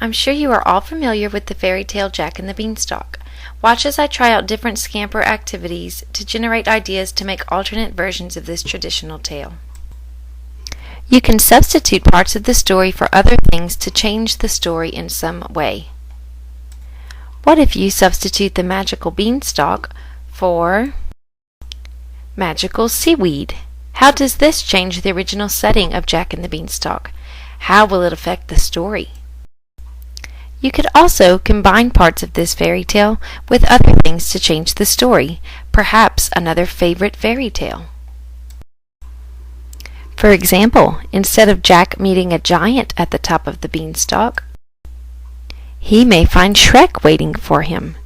I'm sure you are all familiar with the fairy tale Jack and the Beanstalk. Watch as I try out different Scamper activities to generate ideas to make alternate versions of this traditional tale. You can substitute parts of the story for other things to change the story in some way. What if you substitute the magical beanstalk for magical seaweed? How does this change the original setting of Jack and the Beanstalk? How will it affect the story? You could also combine parts of this fairy tale with other things to change the story, perhaps another favorite fairy tale. For example, instead of Jack meeting a giant at the top of the beanstalk, he may find Shrek waiting for him.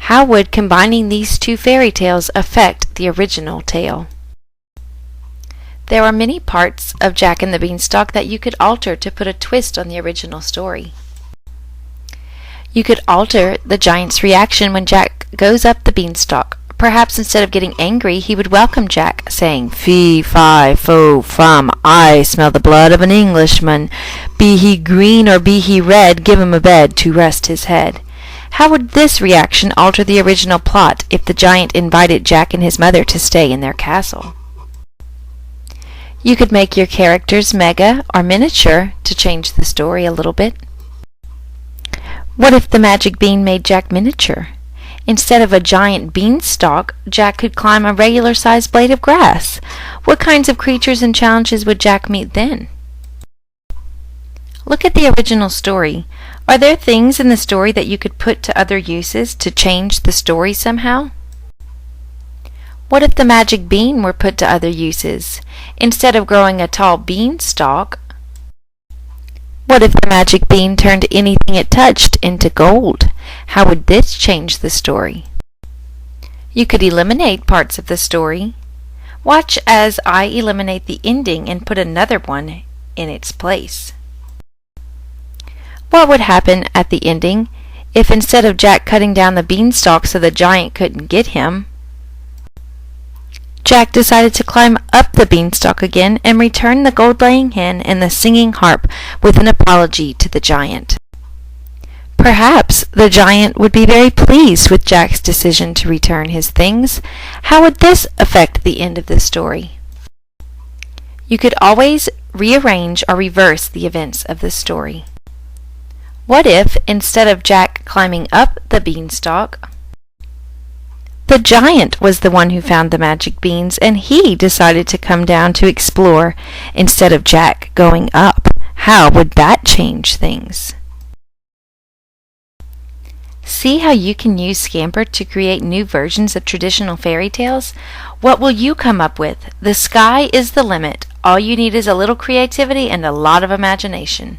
How would combining these two fairy tales affect the original tale? There are many parts of Jack and the Beanstalk that you could alter to put a twist on the original story. You could alter the giant's reaction when Jack goes up the beanstalk. Perhaps instead of getting angry, he would welcome Jack, saying, "Fee, fi, fo, fum, I smell the blood of an Englishman. Be he green or be he red, give him a bed to rest his head." How would this reaction alter the original plot if the giant invited Jack and his mother to stay in their castle? You could make your characters mega or miniature to change the story a little bit. What if the magic bean made Jack miniature? Instead of a giant beanstalk, Jack could climb a regular-sized blade of grass. What kinds of creatures and challenges would Jack meet then? Look at the original story. Are there things in the story that you could put to other uses to change the story somehow? What if the magic bean were put to other uses? Instead of growing a tall beanstalk, what if the magic bean turned anything it touched into gold? How would this change the story? You could eliminate parts of the story. Watch as I eliminate the ending and put another one in its place. What would happen at the ending if instead of Jack cutting down the beanstalk so the giant couldn't get him, Jack decided to climb up the beanstalk again and return the gold-laying hen and the singing harp with an apology to the giant? Perhaps the giant would be very pleased with Jack's decision to return his things. How would this affect the end of the story? You could always rearrange or reverse the events of the story. What if, instead of Jack climbing up the beanstalk, the giant was the one who found the magic beans and he decided to come down to explore instead of Jack going up? How would that change things? See how you can use Scamper to create new versions of traditional fairy tales? What will you come up with? The sky is the limit. All you need is a little creativity and a lot of imagination.